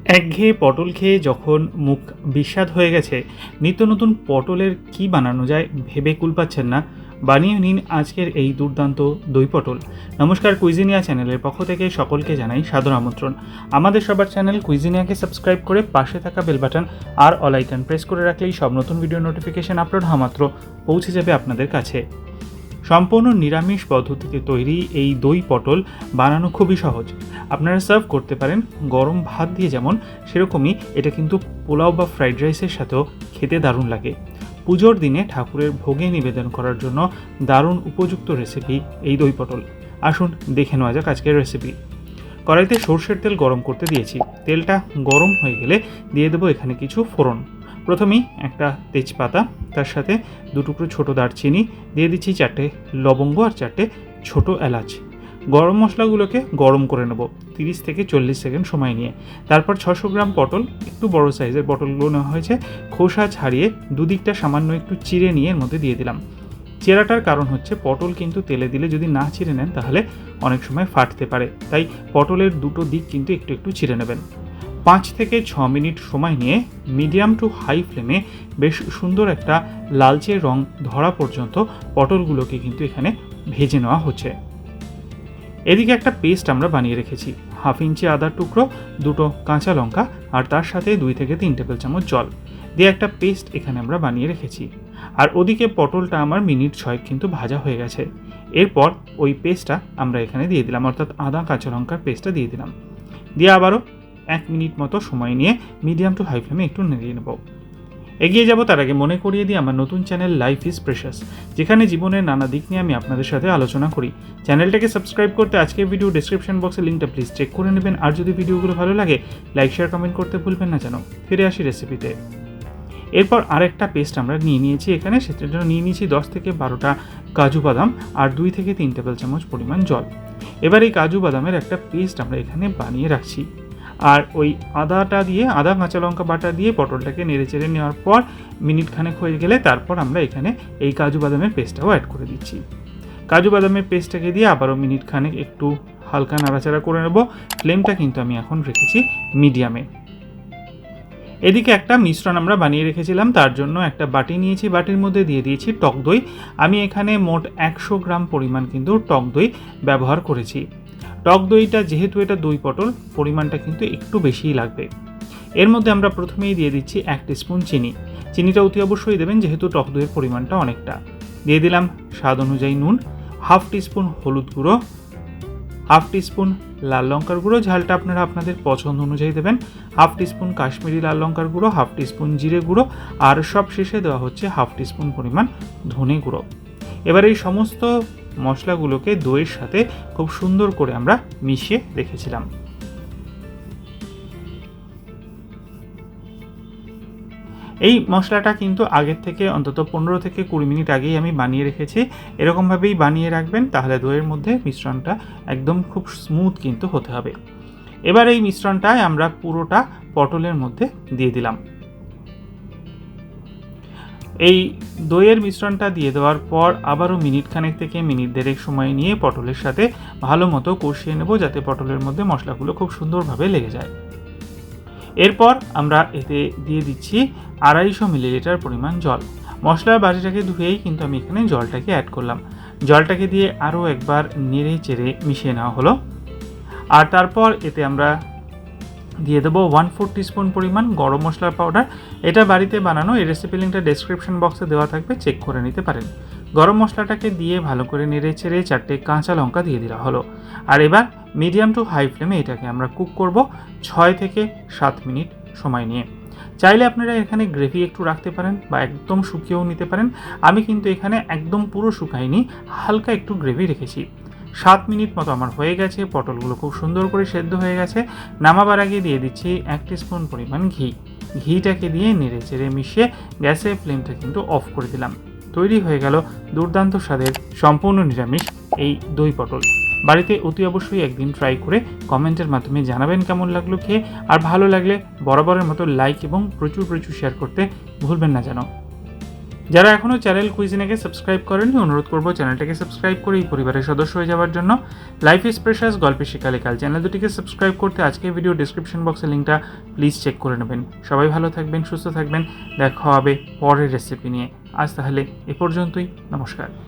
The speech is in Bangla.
একঘেয়ে পটল খেয়ে যখন মুখ বিস্বাদ হয়ে গেছে, নিত্য নতুন পটলের কি বানানো যায় ভেবে কুল পাচ্ছেন না, বানিয়ে নিন আজকের এই দুর্দান্ত দই পটল। নমস্কার, কুইজিনিয়া চ্যানেলের পক্ষ থেকে সকলকে জানাই সাদর আমন্ত্রণ। আমাদের সবার চ্যানেল কুইজিনিয়াকে সাবস্ক্রাইব করে পাশে থাকা বেল বাটন আর অল আইকন প্রেস করে রাখলেই সব নতুন ভিডিও নোটিফিকেশন আপলোড হওয়া মাত্র পৌঁছে যাবে আপনাদের কাছে। সম্পূর্ণ নিরামিষ পদ্ধতিতে তৈরি এই দই পটল বানানো খুবই সহজ। আপনারা সার্ভ করতে পারেন গরম ভাত দিয়ে, যেমন সেরকমই এটা কিন্তু পোলাও বা ফ্রাইড রাইসের সাথেও খেতে দারুণ লাগে। পুজোর দিনে ঠাকুরের ভোগে নিবেদন করার জন্য দারুণ উপযুক্ত রেসিপি এই দই পটল। আসুন দেখে নেওয়া যাক আজকের রেসিপি। কড়াইতে সর্ষের তেল গরম করতে দিয়েছি। তেলটা গরম হয়ে গেলে দিয়ে দেবো এখানে কিছু ফোড়ন। প্রথমেই একটা তেজপাতা, তার সাথে দুটুকরো ছোটো দারচিনি, দিয়ে দিচ্ছি 4টে লবঙ্গ আর 4টে ছোটো এলাচ। গরম মশলাগুলোকে গরম করে নেব 30 থেকে 40 সেকেন্ড সময় নিয়ে। তারপর 600 গ্রাম পটল, একটু বড় সাইজের পটলগুলো নেওয়া হয়েছে, খোসা ছাড়িয়ে দুদিকটা সামান্য একটু চিড়ে নিয়ে এর মধ্যে দিয়ে দিলাম। চেরাটার কারণ হচ্ছে পটল কিন্তু তেলে দিলে যদি না চিড়ে নেন তাহলে অনেক সময় ফাটতে পারে, তাই পটলের দুটো দিক কিন্তু একটু একটু চিড়ে নেবেন। 5 থেকে 6 মিনিট সময় নিয়ে মিডিয়াম টু হাই ফ্লেমে বেশ সুন্দর একটা লালচে রং ধরা পর্যন্ত পটলগুলোকে কিন্তু এখানে ভেজে নেওয়া হচ্ছে। এদিকে একটা পেস্ট আমরা বানিয়ে রেখেছি। 1/2 ইঞ্চি আদার টুকরো, দুটো কাঁচা লঙ্কা আর তার সাথে 2 থেকে 3 টেবিল চামচ জল দিয়ে একটা পেস্ট এখানে আমরা বানিয়ে রেখেছি। আর ওদিকে পটলটা আমার মিনিট 6 কিন্তু ভাজা হয়ে গেছে। এরপর ওই পেস্টটা আমরা এখানে দিয়ে দিলাম, অর্থাৎ আদা কাঁচা লঙ্কার পেস্টটা দিয়ে দিলাম। দিয়ে আবারও 1 মিনিট মতো সময় নিয়ে মিডিয়াম টু হাই ফ্লেমে একটু নেড়িয়ে নেব। এগিয়ে যাব তার আগে মনে করিয়ে দিই আমার নতুন চ্যানেল লাইফ ইজ প্রেশাস, যেখানে জীবনের নানা দিক নিয়ে আমি আপনাদের সাথে আলোচনা করি। চ্যানেলটাকে সাবস্ক্রাইব করতে আজকের ভিডিও ডেসক্রিপশন বক্সে লিঙ্কটা প্লিজ চেক করে নেবেন। আর যদি ভিডিওগুলো ভালো লাগে লাইক শেয়ার কমেন্ট করতে ভুলবেন না যেন। ফিরে আসি রেসিপিতে। এরপর আরেকটা পেস্ট আমরা নিয়ে নিয়েছি এখানে, সেটার জন্য নিয়ে নিয়েছি 10 থেকে 12টা কাজু বাদাম আর 2 থেকে 3 টেবিল চামচ পরিমাণ জল। এবার এই কাজু বাদামের একটা পেস্ট আমরা এখানে বানিয়ে রাখছি। আর ওই আদা কাঁচা লঙ্কা বাটা দিয়ে পটলটাকে নেড়ে চেড়ে নেওয়ার পর মিনিট খানেক হয়ে গেলে তারপর আমরা এখানে এই কাজু বাদামের পেস্টটাও অ্যাড করে দিচ্ছি। কাজু বাদামের পেস্টটাকে দিয়ে আবারও মিনিট খানেক একটু হালকা নাড়াচাড়া করে নেব। ফ্লেমটা কিন্তু আমি এখন রেখেছি মিডিয়ামে। এদিকে একটা মিশ্রণ আমরা বানিয়ে রেখেছিলাম, তার জন্য একটা বাটি নিয়েছি, বাটির মধ্যে দিয়ে দিয়েছি টক দই। আমি এখানে মোট 100 গ্রাম পরিমাণ কিন্তু টক দই ব্যবহার করেছি। টক দইটা যেহেতু এটা দই পটল, পরিমাণটা কিন্তু একটু বেশিই লাগবে। এর মধ্যে আমরা প্রথমেই দিয়ে দিচ্ছি 1 টিস্পুন চিনি। চিনিটা অতি অবশ্যই দেবেন যেহেতু টক দইয়ের পরিমাণটা অনেকটা। দিয়ে দিলাম স্বাদ অনুযায়ী নুন, 1/2 টিস্পুন হলুদ গুঁড়ো, 1/2 টিস্পুন লাল লঙ্কার গুঁড়ো, ঝালটা আপনারা আপনাদের পছন্দ অনুযায়ী দেবেন, 1/2 টিস্পুন কাশ্মীরি লাল লঙ্কার গুঁড়ো, 1/2 টিস্পুন জিরে গুঁড়ো, আর সব শেষে দেওয়া হচ্ছে 1/2 টিস্পুন পরিমাণ ধনে গুঁড়ো। এবার এই সমস্ত মশলাগুলোকে দইয়ের সাথে খুব সুন্দর করে আমরা মিশিয়ে রেখেছিলাম। এই মশলাটা কিন্তু আগের থেকে অন্তত 15 থেকে 20 মিনিট আগেই আমি বানিয়ে রেখেছি। এরকমভাবেই বানিয়ে রাখবেন, তাহলে দইয়ের মধ্যে মিশ্রণটা একদম খুব স্মুথ কিন্তু হতে হবে। এবার এই মিশ্রণটায় আমরা পুরোটা পটলের মধ্যে দিয়ে দিলাম। এই দইয়ের মিশ্রণটা দিয়ে দেওয়ার পর আবারও মিনিট খানেক থেকে মিনিট দেড়েক সময় নিয়ে পটলের সাথে ভালো মতো কষিয়ে নেব, যাতে পটলের মধ্যে মশলাগুলো খুব সুন্দরভাবে লেগে যায়। এরপর আমরা এতে দিয়ে দিচ্ছি 250 মিলিলিটার পরিমাণ জল। মশলার বাটিটাকে ধুয়েই কিন্তু আমি এখানে জলটাকে অ্যাড করলাম। জলটাকে দিয়ে আরও একবার নেড়ে চেড়ে মিশিয়ে নেওয়া হলো। আর তারপর এতে আমরা দিয়ে দেবো 1/4 টিস্পুন পরিমাণ গরম মশলার পাউডার। এটা বাড়িতে বানানো, এই রেসিপি লিঙ্কটা ডেসক্রিপশন বক্সে দেওয়া থাকবে, চেক করে নিতে পারেন। গরম মশলাটাকে দিয়ে ভালো করে নেড়ে চেড়ে 4টে কাঁচা লঙ্কা দিয়ে দেওয়া হলো। আর এবার মিডিয়াম টু হাই ফ্লেমে এটাকে আমরা কুক করব 6 থেকে 7 মিনিট সময় নিয়ে। চাইলে আপনারা এখানে গ্রেভি একটু রাখতে পারেন বা একদম শুকিয়েও নিতে পারেন। আমি কিন্তু এখানে একদম পুরো শুকাইনি, হালকা একটু গ্রেভি রেখেছি। 7 মিনিট মতো আমার হয়ে গেছে, পটলগুলো খুব সুন্দর করে সেদ্ধ হয়ে গেছে। নামাবার আগে দিয়ে দিচ্ছি 1 টিস্পুন পরিমাণ ঘি। ঘিটাকে দিয়ে নেড়ে চেড়ে মিশিয়ে গ্যাসের ফ্লেমটা কিন্তু অফ করে দিলাম। তৈরি হয়ে গেল দুর্দান্ত স্বাদের সম্পূর্ণ নিরামিষ এই দই পটল। বাড়িতে অতি অবশ্যই একদিন ট্রাই করে কমেন্টের মাধ্যমে জানাবেন কেমন লাগলো খেয়ে। আর ভালো লাগলে বরাবরের মতো লাইক এবং প্রচুর শেয়ার করতে ভুলবেন না যেন। যারা এখনও চ্যানেল কুইজিনেকে সাবস্ক্রাইব করেননি, অনুরোধ করব চ্যানেলটাকে সাবস্ক্রাইব করে এই পরিবারের সদস্য হয়ে যাওয়ার জন্য। লাইফ ইজ প্রেশাস, গল্পে শিকালে কাল চ্যানেল দুটিকে সাবস্ক্রাইব করতে আজকের ভিডিও ডিসক্রিপশন বক্সের লিঙ্কটা প্লিজ চেক করে নেবেন। সবাই ভালো থাকবেন, সুস্থ থাকবেন, দেখা হবে পরের রেসিপি নিয়ে। আজ তাহলে এ পর্যন্তই, নমস্কার।